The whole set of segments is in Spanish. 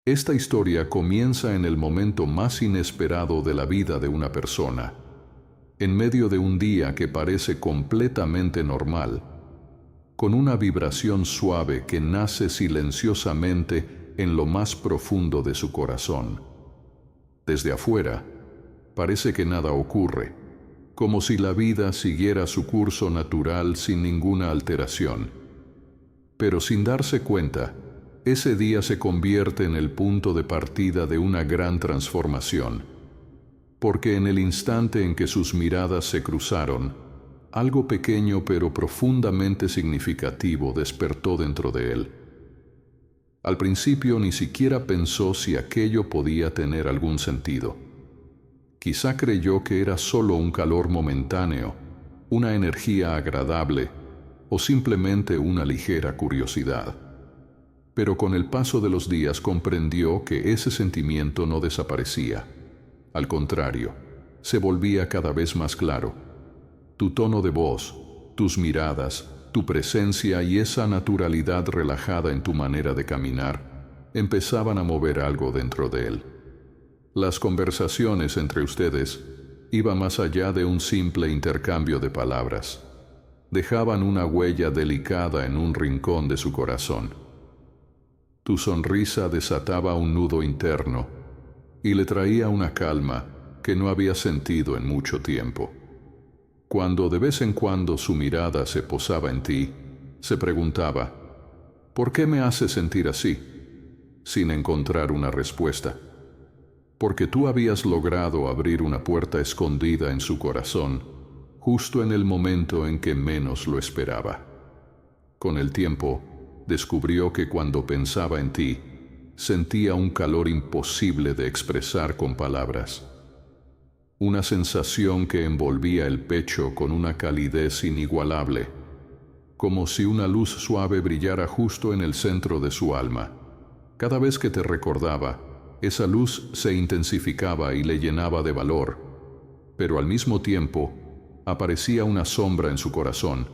Esta historia comienza en el momento más inesperado de la vida de una persona, en medio de un día que parece completamente normal, con una vibración suave que nace silenciosamente en lo más profundo de su corazón. Desde afuera, parece que nada ocurre, como si la vida siguiera su curso natural sin ninguna alteración. Pero sin darse cuenta, ese día se convierte en el punto de partida de una gran transformación, porque en el instante en que sus miradas se cruzaron, algo pequeño pero profundamente significativo despertó dentro de él. Al principio ni siquiera pensó si aquello podía tener algún sentido. Quizá creyó que era solo un calor momentáneo, una energía agradable o simplemente una ligera curiosidad. Pero con el paso de los días comprendió que ese sentimiento no desaparecía. Al contrario, se volvía cada vez más claro. Tu tono de voz, tus miradas, tu presencia y esa naturalidad relajada en tu manera de caminar empezaban a mover algo dentro de él. Las conversaciones entre ustedes iban más allá de un simple intercambio de palabras. Dejaban una huella delicada en un rincón de su corazón. Tu sonrisa desataba un nudo interno y le traía una calma que no había sentido en mucho tiempo. Cuando de vez en cuando su mirada se posaba en ti, se preguntaba, ¿por qué me hace sentir así? Sin encontrar una respuesta. Porque tú habías logrado abrir una puerta escondida en su corazón, justo en el momento en que menos lo esperaba. Con el tiempo, descubrió que cuando pensaba en ti, sentía un calor imposible de expresar con palabras. Una sensación que envolvía el pecho con una calidez inigualable, como si una luz suave brillara justo en el centro de su alma. Cada vez que te recordaba, esa luz se intensificaba y le llenaba de valor, pero al mismo tiempo aparecía una sombra en su corazón,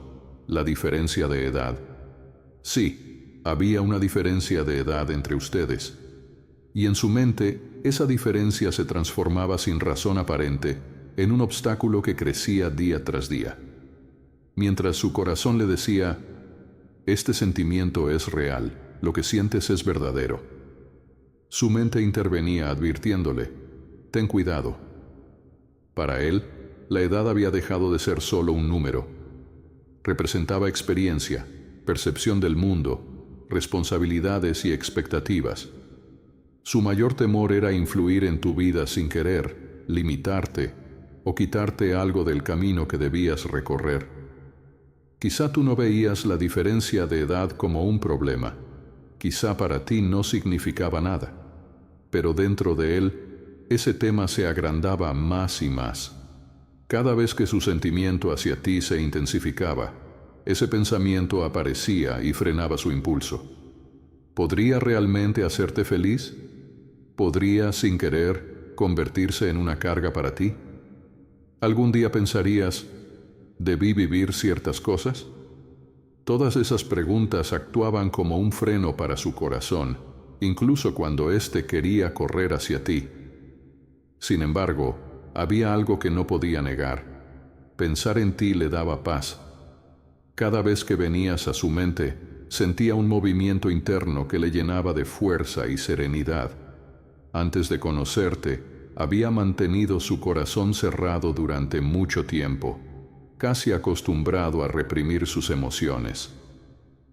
la diferencia de edad. Sí, había una diferencia de edad entre ustedes. Y en su mente, esa diferencia se transformaba sin razón aparente en un obstáculo que crecía día tras día. Mientras su corazón le decía, este sentimiento es real, lo que sientes es verdadero. Su mente intervenía advirtiéndole, ten cuidado. Para él, la edad había dejado de ser solo un número. Representaba experiencia, percepción del mundo, responsabilidades y expectativas. Su mayor temor era influir en tu vida sin querer, limitarte o quitarte algo del camino que debías recorrer. Quizá tú no veías la diferencia de edad como un problema. Quizá para ti no significaba nada. Pero dentro de él, ese tema se agrandaba más y más. Cada vez que su sentimiento hacia ti se intensificaba, ese pensamiento aparecía y frenaba su impulso. ¿Podría realmente hacerte feliz? ¿Podría, sin querer, convertirse en una carga para ti? ¿Algún día pensarías, ¿debí vivir ciertas cosas? Todas esas preguntas actuaban como un freno para su corazón, incluso cuando éste quería correr hacia ti. Sin embargo, había algo que no podía negar. Pensar en ti le daba paz. Cada vez que venías a su mente, sentía un movimiento interno que le llenaba de fuerza y serenidad. Antes de conocerte, había mantenido su corazón cerrado durante mucho tiempo, casi acostumbrado a reprimir sus emociones.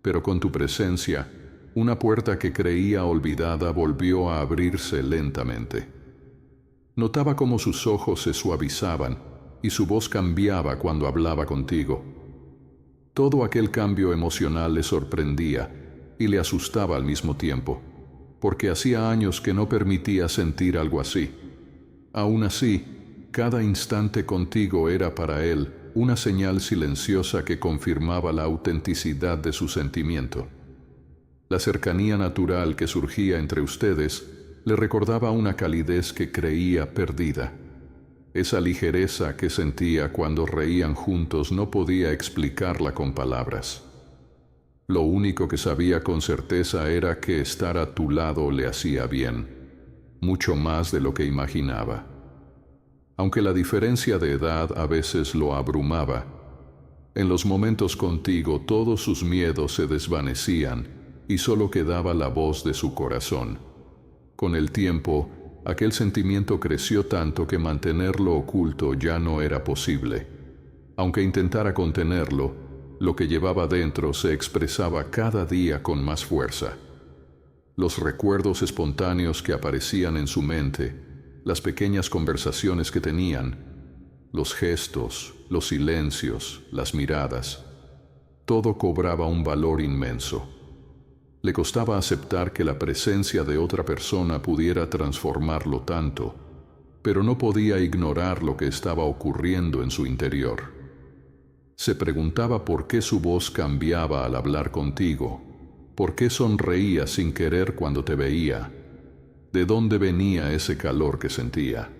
Pero con tu presencia, una puerta que creía olvidada volvió a abrirse lentamente. Notaba cómo sus ojos se suavizaban y su voz cambiaba cuando hablaba contigo. Todo aquel cambio emocional le sorprendía y le asustaba al mismo tiempo, porque hacía años que no permitía sentir algo así. Aún así, cada instante contigo era para él una señal silenciosa que confirmaba la autenticidad de su sentimiento. La cercanía natural que surgía entre ustedes le recordaba una calidez que creía perdida. Esa ligereza que sentía cuando reían juntos no podía explicarla con palabras. Lo único que sabía con certeza era que estar a tu lado le hacía bien, mucho más de lo que imaginaba. Aunque la diferencia de edad a veces lo abrumaba, en los momentos contigo todos sus miedos se desvanecían y solo quedaba la voz de su corazón. Con el tiempo, aquel sentimiento creció tanto que mantenerlo oculto ya no era posible. Aunque intentara contenerlo, lo que llevaba dentro se expresaba cada día con más fuerza. Los recuerdos espontáneos que aparecían en su mente, las pequeñas conversaciones que tenían, los gestos, los silencios, las miradas, todo cobraba un valor inmenso. Le costaba aceptar que la presencia de otra persona pudiera transformarlo tanto, pero no podía ignorar lo que estaba ocurriendo en su interior. Se preguntaba por qué su voz cambiaba al hablar contigo, por qué sonreía sin querer cuando te veía, de dónde venía ese calor que sentía.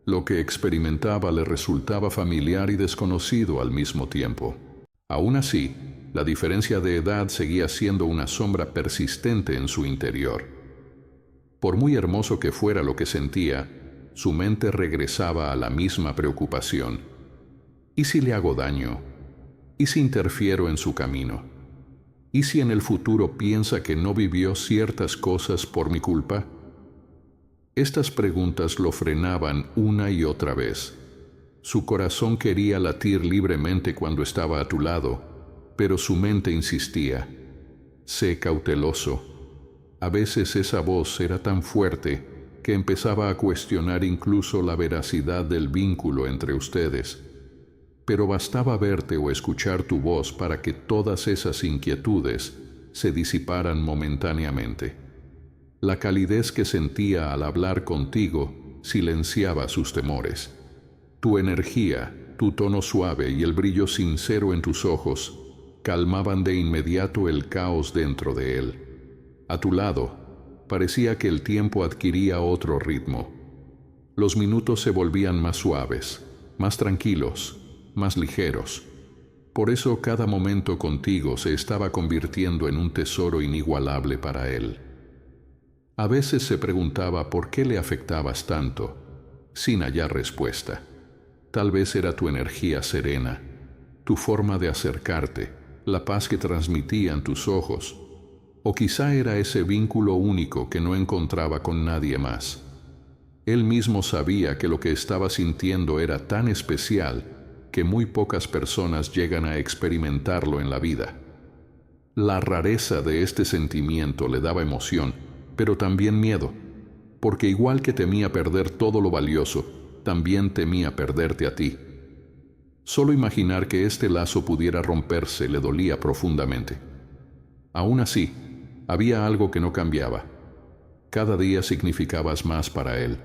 Lo que experimentaba le resultaba familiar y desconocido al mismo tiempo. Aún así, la diferencia de edad seguía siendo una sombra persistente en su interior. Por muy hermoso que fuera lo que sentía, su mente regresaba a la misma preocupación. ¿Y si le hago daño? ¿Y si interfiero en su camino? ¿Y si en el futuro piensa que no vivió ciertas cosas por mi culpa? Estas preguntas lo frenaban una y otra vez. Su corazón quería latir libremente cuando estaba a tu lado, pero su mente insistía: sé cauteloso. A veces esa voz era tan fuerte que empezaba a cuestionar incluso la veracidad del vínculo entre ustedes. Pero bastaba verte o escuchar tu voz para que todas esas inquietudes se disiparan momentáneamente. La calidez que sentía al hablar contigo silenciaba sus temores. Tu energía, tu tono suave y el brillo sincero en tus ojos calmaban de inmediato el caos dentro de él. A tu lado, parecía que el tiempo adquiría otro ritmo. Los minutos se volvían más suaves, más tranquilos, más ligeros. Por eso cada momento contigo se estaba convirtiendo en un tesoro inigualable para él. A veces se preguntaba por qué le afectabas tanto, sin hallar respuesta. Tal vez era tu energía serena, tu forma de acercarte, la paz que transmitían tus ojos, o quizá era ese vínculo único que no encontraba con nadie más. Él mismo sabía que lo que estaba sintiendo era tan especial que muy pocas personas llegan a experimentarlo en la vida. La rareza de este sentimiento le daba emoción, pero también miedo, porque igual que temía perder todo lo valioso, también temía perderte a ti. Solo imaginar que este lazo pudiera romperse le dolía profundamente. Aún así, había algo que no cambiaba. Cada día significabas más para él.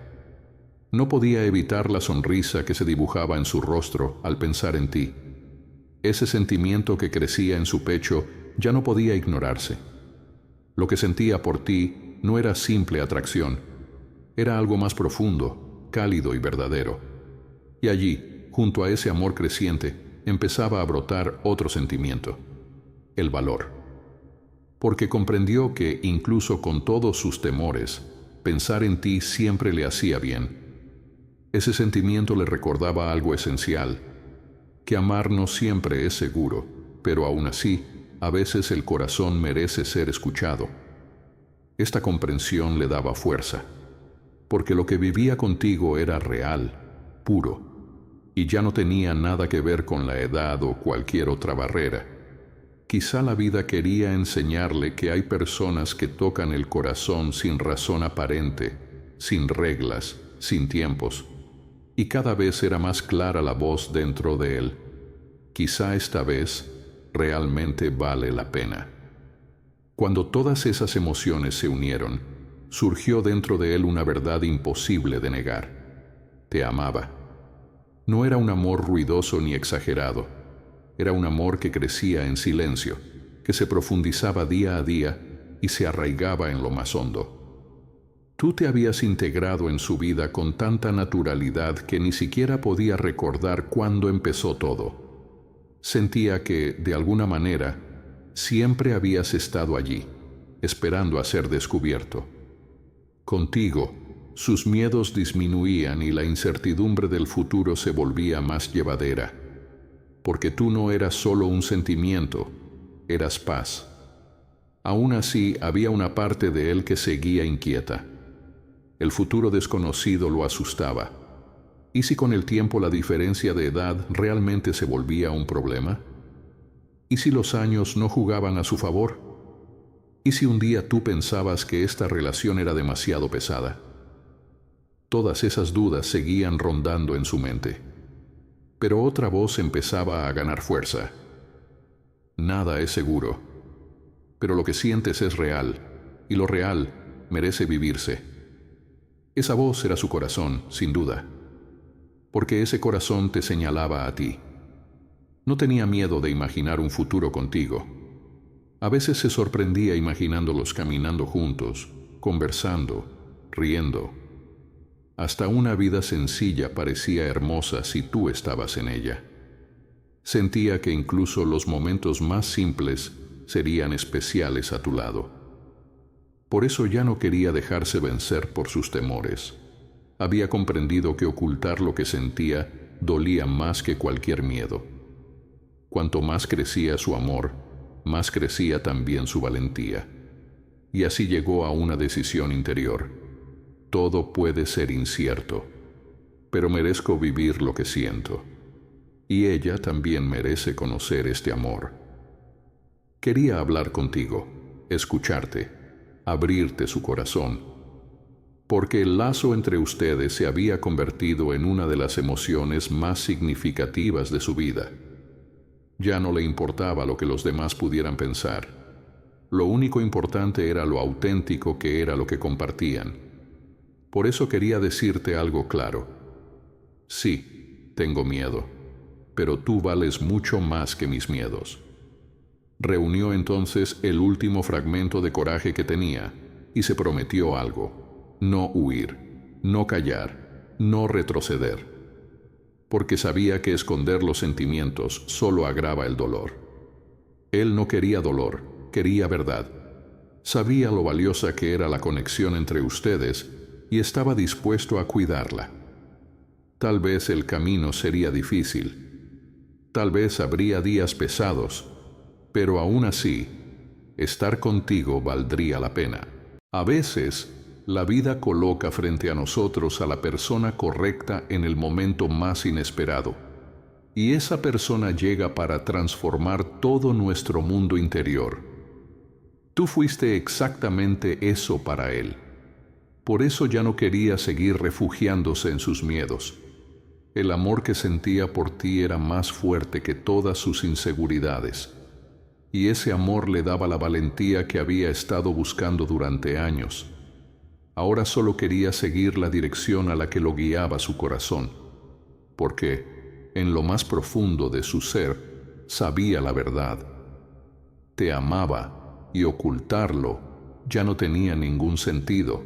No podía evitar la sonrisa que se dibujaba en su rostro al pensar en ti. Ese sentimiento que crecía en su pecho ya no podía ignorarse. Lo que sentía por ti no era simple atracción, era algo más profundo, cálido y verdadero. Y allí, junto a ese amor creciente, empezaba a brotar otro sentimiento: el valor. Porque comprendió que, incluso con todos sus temores, pensar en ti siempre le hacía bien. Ese sentimiento le recordaba algo esencial: que amar no siempre es seguro, pero aún así, a veces el corazón merece ser escuchado. Esta comprensión le daba fuerza, porque lo que vivía contigo era real, puro, y ya no tenía nada que ver con la edad o cualquier otra barrera. Quizá la vida quería enseñarle que hay personas que tocan el corazón sin razón aparente, sin reglas, sin tiempos, y cada vez era más clara la voz dentro de él: quizá esta vez realmente vale la pena. Cuando todas esas emociones se unieron, surgió dentro de él una verdad imposible de negar: te amaba. No era un amor ruidoso ni exagerado, era un amor que crecía en silencio, que se profundizaba día a día y se arraigaba en lo más hondo. Tú te habías integrado en su vida con tanta naturalidad que ni siquiera podía recordar cuándo empezó todo. Sentía que, de alguna manera, siempre habías estado allí, esperando a ser descubierto. Contigo, sus miedos disminuían y la incertidumbre del futuro se volvía más llevadera, porque tú no eras solo un sentimiento, eras paz. Aún así, había una parte de él que seguía inquieta. El futuro desconocido lo asustaba. ¿Y si con el tiempo la diferencia de edad realmente se volvía un problema? ¿Y si los años no jugaban a su favor? ¿Y si un día tú pensabas que esta relación era demasiado pesada? Todas esas dudas seguían rondando en su mente. Pero otra voz empezaba a ganar fuerza. Nada es seguro, pero lo que sientes es real, y lo real merece vivirse. Esa voz era su corazón, sin duda, porque ese corazón te señalaba a ti. No tenía miedo de imaginar un futuro contigo. A veces se sorprendía imaginándolos caminando juntos, conversando, riendo. Hasta una vida sencilla parecía hermosa si tú estabas en ella. Sentía que incluso los momentos más simples serían especiales a tu lado. Por eso ya no quería dejarse vencer por sus temores. Había comprendido que ocultar lo que sentía dolía más que cualquier miedo. Cuanto más crecía su amor, más crecía también su valentía. Y así llegó a una decisión interior. Todo puede ser incierto, pero merezco vivir lo que siento. Y ella también merece conocer este amor. Quería hablar contigo, escucharte, abrirte su corazón, porque el lazo entre ustedes se había convertido en una de las emociones más significativas de su vida. Ya no le importaba lo que los demás pudieran pensar. Lo único importante era lo auténtico que era lo que compartían. Por eso quería decirte algo claro. Sí, tengo miedo, pero tú vales mucho más que mis miedos. Reunió entonces el último fragmento de coraje que tenía y se prometió algo: no huir, no callar, no retroceder, porque sabía que esconder los sentimientos solo agrava el dolor. Él no quería dolor, quería verdad. Sabía lo valiosa que era la conexión entre ustedes y estaba dispuesto a cuidarla. Tal vez el camino sería difícil, tal vez habría días pesados, pero aún así, estar contigo valdría la pena. A veces, la vida coloca frente a nosotros a la persona correcta en el momento más inesperado, y esa persona llega para transformar todo nuestro mundo interior. Tú fuiste exactamente eso para él. Por eso ya no quería seguir refugiándose en sus miedos. El amor que sentía por ti era más fuerte que todas sus inseguridades. Y ese amor le daba la valentía que había estado buscando durante años. Ahora solo quería seguir la dirección a la que lo guiaba su corazón, porque, en lo más profundo de su ser, sabía la verdad. Te amaba, y ocultarlo ya no tenía ningún sentido.